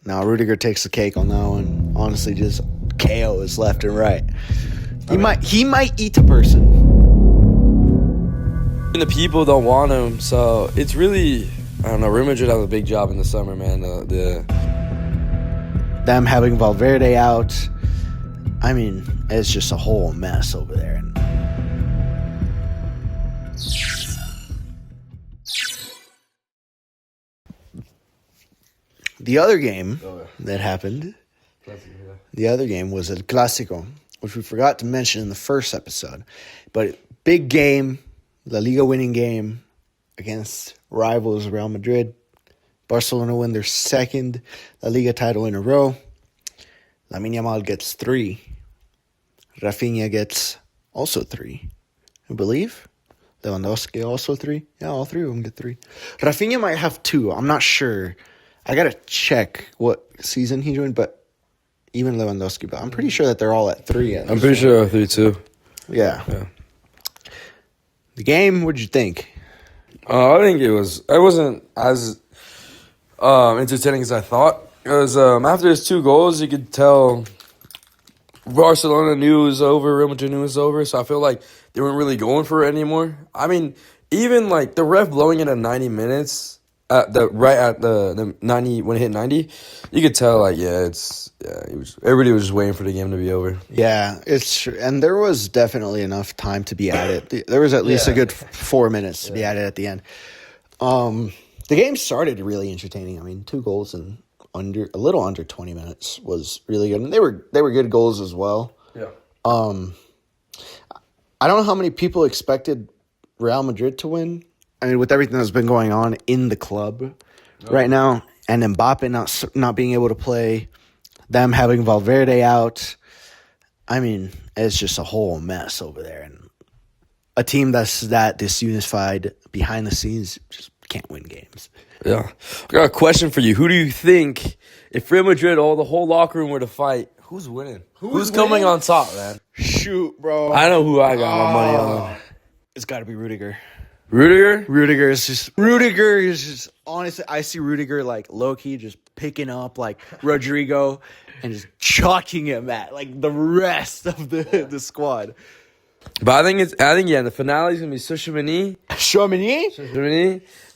Now Rudiger takes the cake on that one. Honestly, just KOs left and right. He might eat a person. And the people don't want him, so it's really, I don't know. Real Madrid has a big job in the summer, man. Them having Valverde out. I mean, it's just a whole mess over there. The other game that happened, the other game was El Clásico, which we forgot to mention in the first episode. But big game, La Liga winning game against rivals Real Madrid. Barcelona win their second La Liga title in a row. Lamine Yamal gets 3. Rafinha gets also 3. I believe. Lewandowski also 3. Yeah, all 3 of them get 3. Rafinha might have 2. I'm not sure. I got to check what season he joined, but even Lewandowski. But I'm pretty sure that they're all at 3. I'm pretty sure 3 too. Yeah. The game, what did you think? I think it wasn't as entertaining as I thought. Because after his 2 goals, you could tell Barcelona knew it was over, Real Madrid knew it was over. So I feel like they weren't really going for it anymore. I mean, even like the ref blowing it at 90 minutes, the 90 when it hit 90, you could tell everybody was just waiting for the game to be over. Yeah, it's true. And there was definitely enough time to be added. There was at least a good 4 minutes to be added at the end. The game started really entertaining. I mean, 2 goals in a little under 20 minutes was really good. And they were good goals as well. Yeah. I don't know how many people expected Real Madrid to win. I mean, with everything that's been going on in the club right now, and Mbappe not being able to play, them having Valverde out, I mean, it's just a whole mess over there. And a team that's that disunified behind the scenes just can't win games. Yeah. I got a question for you. Who do you think, if Real Madrid, the whole locker room were to fight, who's winning? Who's coming on top, man? Shoot, bro. I know who I got my money on. It's got to be Rudiger. Rudiger is just honestly, I see Rudiger like low-key just picking up like Rodrigo and just chalking him at like the rest of the squad. But I think the finale is gonna be Tchouaméni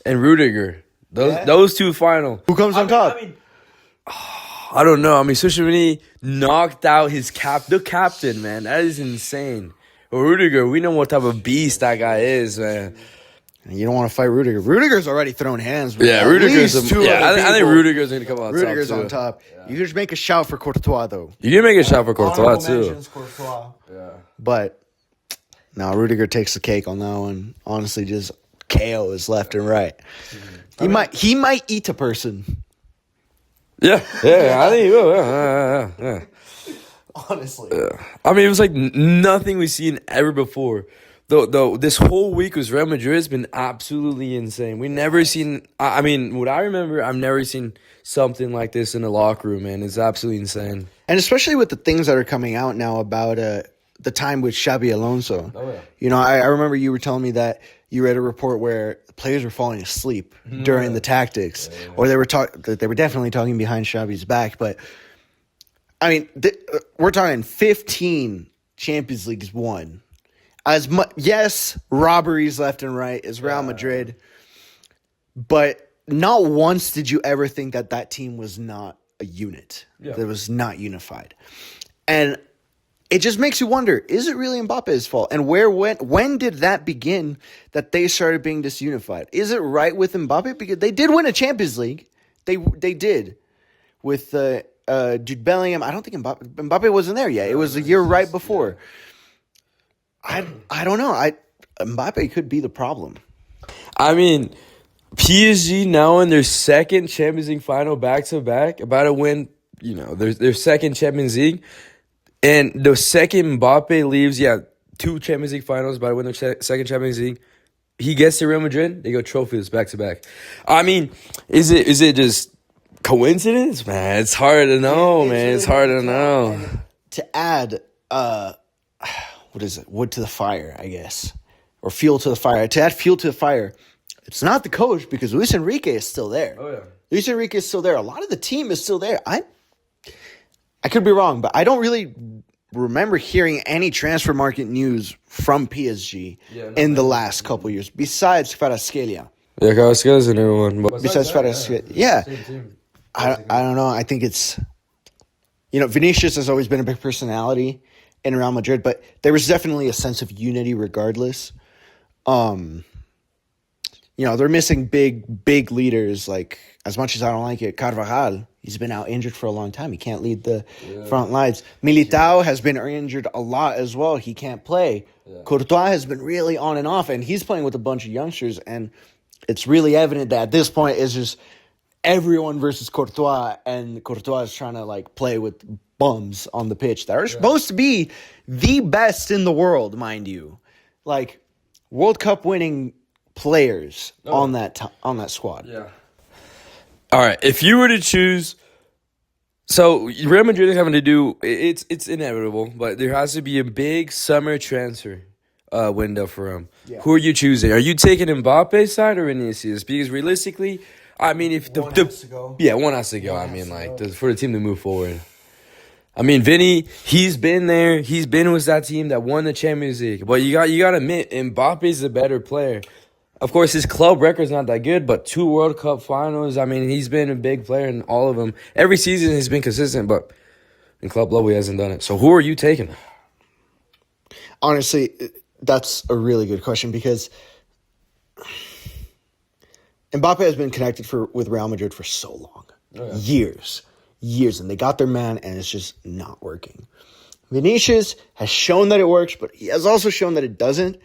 and Rudiger. Those 2 final. Who comes on top? I don't know. I mean, Tchouaméni knocked out the captain, man. That is insane. But Rudiger, we know what type of beast that guy is, man. You don't want to fight Rudiger. Rudiger's already thrown hands. With Rudiger's. I think Rudiger's going to come out Rudiger's top, on top. Yeah. You just make a shout for Courtois, though. You can make a shout for Courtois, too. Courtois. Yeah. But, now Rudiger takes the cake on that one. Honestly, just KOs left and right. He might eat a person. Yeah, I think he will. Yeah. Honestly. I mean, it was like nothing we've seen ever before. Though this whole week with Real Madrid has been absolutely insane. We never seen. I mean, what I remember, I've never seen something like this in the locker room, man. It's absolutely insane. And especially with the things that are coming out now about the time with Xabi Alonso. Oh yeah. You know, I remember you were telling me that you read a report where the players were falling asleep during the tactics, or they were definitely talking behind Xabi's back. But I mean, we're talking 15 Champions Leagues won. As much, yes, robberies left and right is Real Madrid, but not once did you ever think that team was not a unit. Yeah. That was not unified. And it just makes you wonder, is it really Mbappe's fault? And when did that begin that they started being disunified? Is it right with Mbappe? Because they did win a Champions League. They did with Jude Bellingham. I don't think Mbappe wasn't there yet. It was a year right before. I don't know. Mbappe could be the problem. I mean, PSG now in their second Champions League final back-to-back, about to win, their second Champions League. And the second Mbappe leaves, 2 Champions League finals, about to win their second Champions League. He gets to Real Madrid, they go trophies back-to-back. I mean, is it just coincidence? Man, it's hard to know, man. It's hard to know. And to add, what is it? Wood to the fire, I guess. Or fuel to the fire. To add fuel to the fire, It's not the coach because Luis Enrique is still there. Oh, yeah. Luis Enrique is still there. A lot of the team is still there. I could be wrong, but I don't really remember hearing any transfer market news from PSG in the last couple years, besides Kvaratskhelia. Yeah, Kvaratskhelia a new one. But Besides Kvaratskhelia, yeah. I don't know. I think it's, Vinicius has always been a big personality in Real Madrid, but there was definitely a sense of unity regardless. They're missing big leaders. Like, as much as I don't like it, Carvajal, he's been out injured for a long time. He can't lead the front lines. Militao has been injured a lot as well. He can't play. Yeah. Courtois has been really on and off, and he's playing with a bunch of youngsters, and it's really evident that at this point it's just everyone versus Courtois, and Courtois is trying to, play with bums on the pitch that are supposed to be the best in the world, mind you. World Cup winning players on that squad. Yeah. All right, if you were to choose, so Real Madrid is having to do, it's inevitable, but there has to be a big summer transfer window for them. Yeah. Who are you choosing? Are you taking Mbappe's side or Vinicius? Because realistically, I mean, if one has to go. Yeah, one has to go. For the team to move forward. I mean, Vinny, he's been there. He's been with that team that won the Champions League. But you got to admit, Mbappe's a better player. Of course, his club record's not that good, but 2 World Cup finals. I mean, he's been a big player in all of them. Every season he's been consistent, but in club level he hasn't done it. So who are you taking? Honestly, that's a really good question because Mbappe has been connected with Real Madrid for so long. Oh, yeah. Years, and they got their man, and it's just not working. Vinicius has shown that it works, but he has also shown that it doesn't.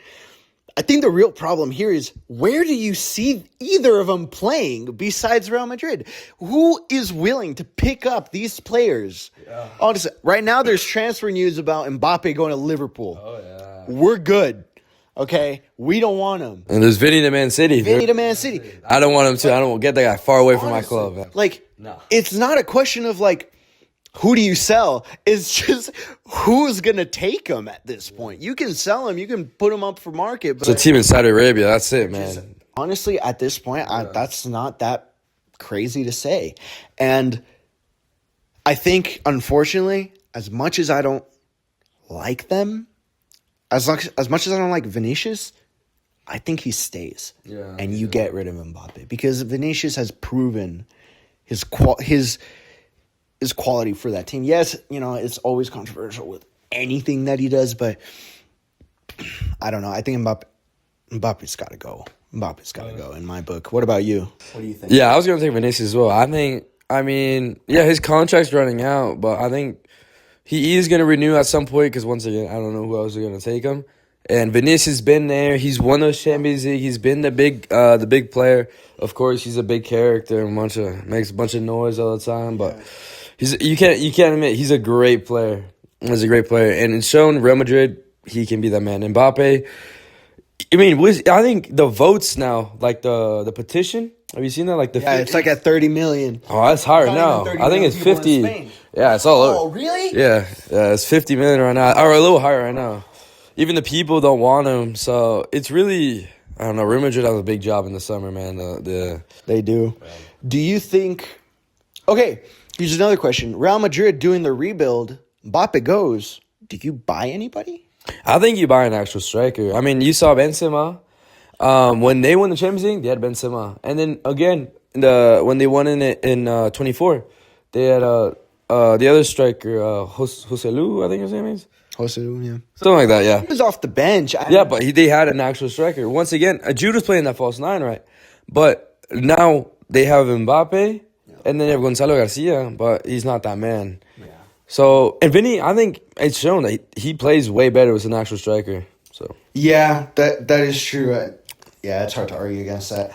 I think the real problem here is, where do you see either of them playing besides Real Madrid? Who is willing to pick up these players? Yeah. Honestly, right now there's transfer news about Mbappe going to Liverpool. Oh, yeah. We're good. Okay? We don't want him. And there's Vinny to Man City. I don't want him to. I don't get that guy far away from my club. Man. It's not a question of, who do you sell? It's just who's going to take him at this point. You can sell him. You can put him up for market. But it's a team in Saudi Arabia. That's it, man. Honestly, at this point, that's not that crazy to say. And I think, unfortunately, as much as I don't like them, as much as I don't like Vinicius, I think he stays. Yeah, and you get rid of Mbappe. Because Vinicius has proven his quality for that team. Yes, it's always controversial with anything that he does, but I don't know. I think Mbappe's got to go. Mbappe's got to go in my book. What about you? What do you think? Yeah, I was going to take Vinicius as well. His contract's running out, but I think he is going to renew at some point because, once again, I don't know who else is going to take him. And Vinicius has been there. He's won the Champions League. He's been the big player. Of course, he's a big character and makes a bunch of noise all the time, but you can't admit he's a great player. He's a great player, and it's shown Real Madrid he can be that man. Mbappe, I think the votes now, the petition. Have you seen that? It's at 30 million. Oh, that's higher now. I think it's 50. Yeah, it's all over. Oh, really? Yeah, it's 50 million right now, or a little higher right now. Even the people don't want him, so it's really, I don't know. Real Madrid has a big job in the summer, man. They do. Do you think? Okay, here's another question. Real Madrid doing the rebuild. Mbappe goes. Do you buy anybody? I think you buy an actual striker. I mean, you saw Benzema. When they won the Champions League, they had Benzema, and then again, when they won in 24, they had the other striker, Joselu, I think his name is. Joselu, yeah. Something like that, yeah. He was off the bench. But they had an actual striker. Once again, Jude was playing that false 9, right? But now they have Mbappe, and then they have Gonzalo Garcia, but he's not that man. Yeah. So, and Vinny, I think it's shown that he plays way better with an actual striker. So yeah, that is true. Yeah, it's hard to argue against that.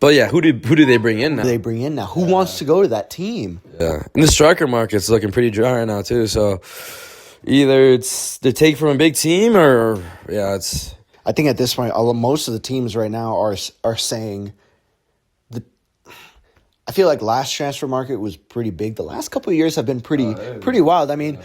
But yeah, who do they bring in now? Who wants to go to that team? Yeah, and the striker market's looking pretty dry right now too. So either it's they take from a big team, or it's. I think at this point, most of the teams right now are saying. I feel like last transfer market was pretty big. The last couple of years have been pretty wild. I mean,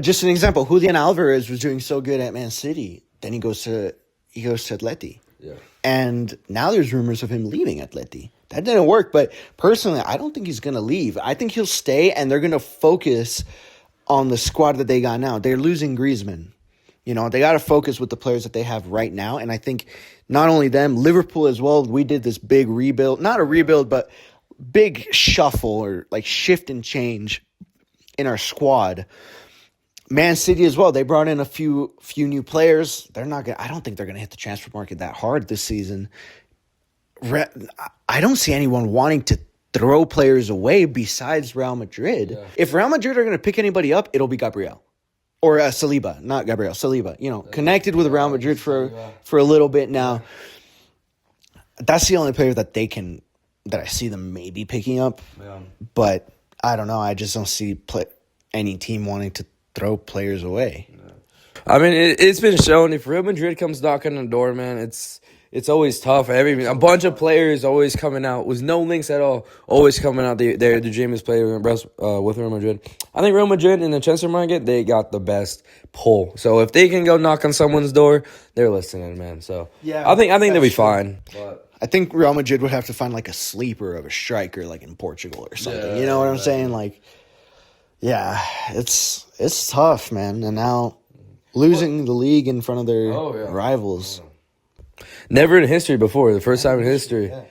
just an example: Julian Alvarez was doing so good at Man City, then he goes to Atleti. Yeah. And now there's rumors of him leaving Atleti. That didn't work, but personally, I don't think he's going to leave. I think he'll stay, and they're going to focus on the squad that they got now. They're losing Griezmann. You know, they got to focus with the players that they have right now, and I think not only them, Liverpool as well. We did this big rebuild, not a rebuild, but big shuffle or like shift and change in our squad. Man City as well. They brought in a few new players. They're not gonna. I don't think they're gonna hit the transfer market that hard this season. I don't see anyone wanting to throw players away besides Real Madrid. Yeah. If Real Madrid are gonna pick anybody up, it'll be Gabriel or Saliba, not Gabriel. Saliba. You know, connected with Real Madrid for a little bit now. That's the only player that I see them maybe picking up. Yeah. But I don't know. I just don't see any team wanting to throw players away. I mean, it's been shown if Real Madrid comes knocking on the door, man, it's always tough. A bunch of players always coming out with no links at all, always coming out. Their dream is playing with Real Madrid. I think Real Madrid in the transfer market, they got the best pull. So if they can go knock on someone's door, they're listening, man. So yeah, I think they'll be fine. But I think Real Madrid would have to find like a sleeper of a striker, like in Portugal or something. Yeah, you know what I'm saying? Like, yeah, it's tough, man. And now losing the league in front of their rivals. Never in history before. The first time in history. Yeah.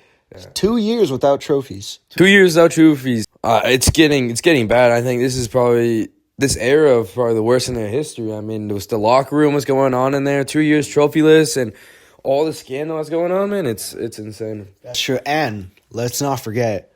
2 years without trophies. 2 years without trophies. It's getting bad. I think this era of probably the worst in their history. I mean, the locker room was going on in there. 2 years trophyless and all the scandal that's going on, man. It's insane. That's true. And let's not forget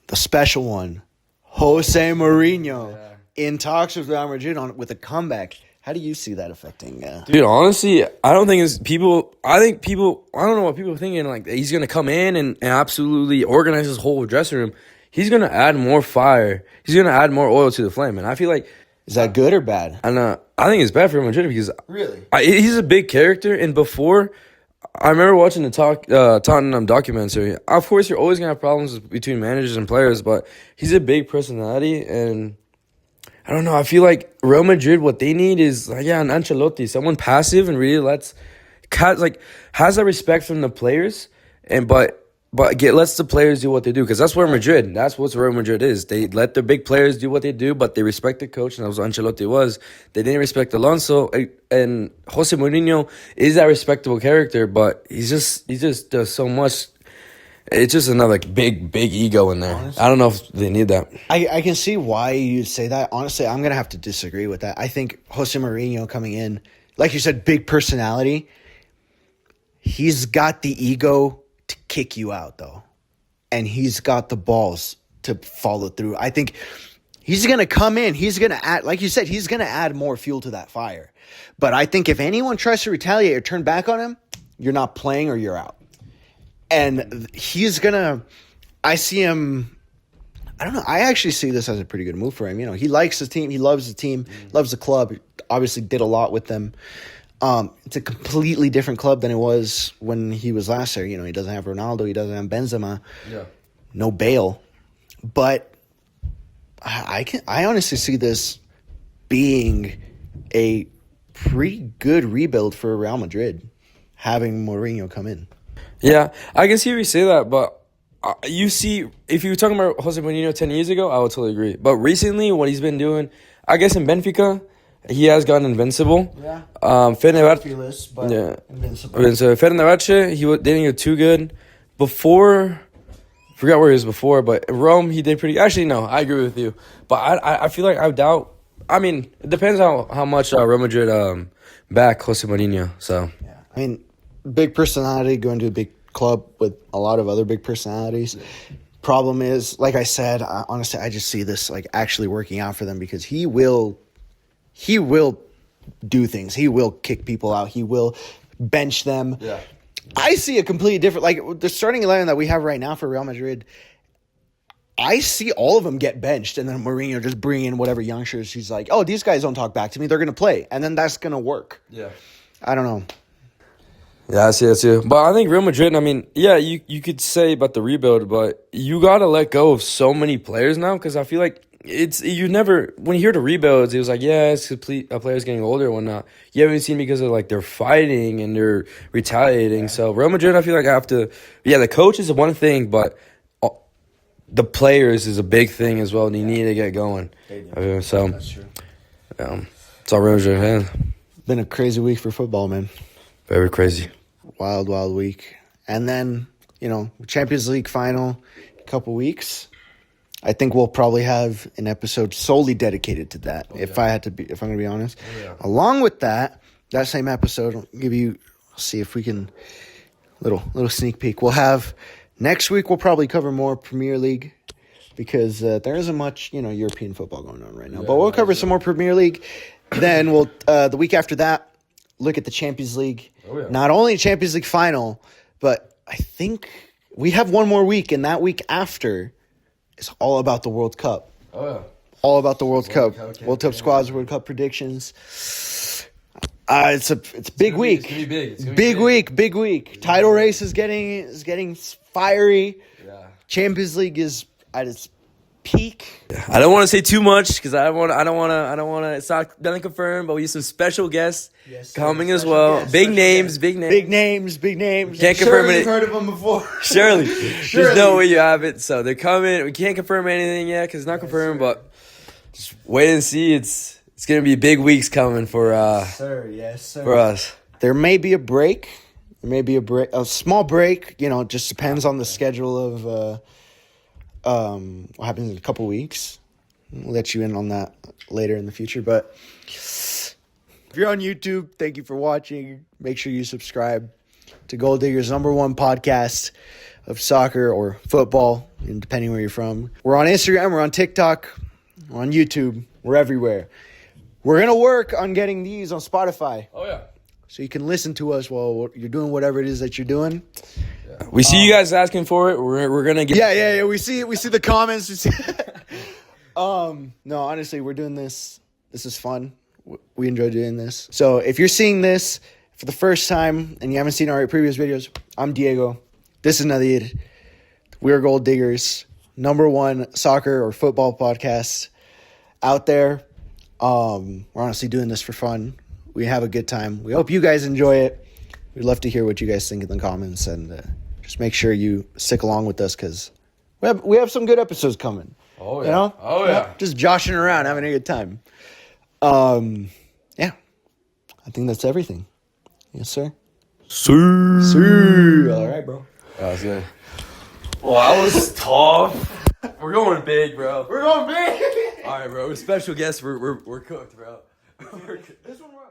the special one, Jose Mourinho, in talks with Real Madrid with a comeback. How do you see that affecting? Dude, honestly, I don't think it's people. I don't know what people are thinking. Like, he's going to come in and absolutely organize his whole dressing room. He's going to add more fire. He's going to add more oil to the flame. And I feel like. Is that good or bad? And I think it's bad for Real Madrid because. Really? He's a big character. And before, I remember watching the Tottenham documentary. Of course, you're always going to have problems between managers and players, but he's a big personality. And I don't know. I feel like Real Madrid, what they need is, an Ancelotti, someone passive and really has that respect from the players, but lets the players do what they do, because that's Madrid. That's what Real Madrid is. They let the big players do what they do, but they respect the coach, and that was what Ancelotti was. They didn't respect Alonso, and Jose Mourinho is that respectable character, but he just does so much. It's just another big ego in there. Honestly, I don't know if they need that. I can see why you say that. Honestly, I'm going to have to disagree with that. I think Jose Mourinho coming in, like you said, big personality. He's got the ego to kick you out, though. And he's got the balls to follow through. I think he's going to come in. He's going to add, like you said, he's going to add more fuel to that fire. But I think if anyone tries to retaliate or turn back on him, you're not playing or you're out. And he's going to – I see him – I don't know. I actually see this as a pretty good move for him. You know, he likes the team. He loves the team, loves the club. He obviously did a lot with them. It's a completely different club than it was when he was last there. You know, he doesn't have Ronaldo. He doesn't have Benzema. Yeah. No Bale. But I honestly see this being a pretty good rebuild for Real Madrid, having Mourinho come in. Yeah, I can see if you say that, but you see, if you were talking about Jose Mourinho 10 years ago, I would totally agree. But recently, what he's been doing, I guess in Benfica, he has gotten invincible. Yeah. Fenerbahce, but invincible. So Fenerbahce, they didn't get too good. Before, forgot where he was before, but in Rome, he did pretty. Actually, no, I agree with you. But I feel like I doubt. I mean, it depends how much Real Madrid back Jose Mourinho. So yeah, I mean. Big personality going to a big club with a lot of other big personalities. Problem is, like I said, honestly, I just see this like actually working out for them, because he will do things. He will kick people out. He will bench them. Yeah. I see a completely different, like the starting 11 that we have right now for Real Madrid. I see all of them get benched, and then Mourinho just bring in whatever youngsters. He's like, oh, these guys don't talk back to me. They're going to play. And then that's going to work. Yeah. I don't know. Yeah, I see that too. But I think Real Madrid, I mean, yeah, you could say about the rebuild, but you got to let go of so many players now, because I feel like it's you never when you hear the rebuilds, it was like, yeah, it's complete. A player's getting older and whatnot. You haven't seen because of like they're fighting and they're retaliating. So Real Madrid, I feel like I have to. Yeah, the coach is one thing, but the players is a big thing as well. And you need to get going. So That's true. It's all Real Madrid fans. Been a crazy week for football, man. Very crazy. Wild week. And then, Champions League final in a couple weeks. I think we'll probably have an episode solely dedicated to that. If I'm going to be honest. Along with that same episode, I'll see if we can little sneak peek. We'll have next week. We'll probably cover more Premier League because there isn't much European football going on right now. But we'll cover some more Premier League. Then we'll the week after that look at the Champions League. Not only Champions League final, but I think we have one more week, and that week after. It's all about the World Cup. Oh, yeah. All about the World Cup. World Cup squads, World Cup predictions. It's a big week. It's gonna be big. Big week. Title race is getting fiery. Yeah. Champions League is at its peak. I don't want to say too much because I don't want to. It's not done confirmed, but we have some special guests coming as well. Big names. Can't confirm it. You've heard of them before. Surely. There's no way you haven't. So they're coming. We can't confirm anything yet because it's not confirmed, but just wait and see. It's gonna be big weeks coming for for us. There may be a break. A small break. It just depends on the schedule of what happens in a couple weeks. We'll let you in on that later in the future. But if you're on YouTube, thank you for watching. Make sure you subscribe to Gold Digger's #1 podcast of soccer or football, and depending where you're from. We're on Instagram, we're on TikTok, we're on YouTube, we're everywhere. We're going to work on getting these on Spotify. Oh, yeah. So you can listen to us while you're doing whatever it is that you're doing. We see you guys asking for it. We're gonna get. Yeah. We see the comments. No, honestly, we're doing this. This is fun. We enjoy doing this. So if you're seeing this for the first time and you haven't seen our previous videos, I'm Diego. This is Nadir. We're Gold Diggers, #1 soccer or football podcast out there. We're honestly doing this for fun. We have a good time. We hope you guys enjoy it. We'd love to hear what you guys think in the comments, and just make sure you stick along with us because we have some good episodes coming. Oh, yeah. Oh, yeah. Just joshing around, having a good time. Yeah. I think that's everything. Yes, sir? Sir. All right, bro. That was good. Well, that was tough. We're going big, bro. We're going big. All right, bro. We're special guests. We're cooked, bro. This one, bro.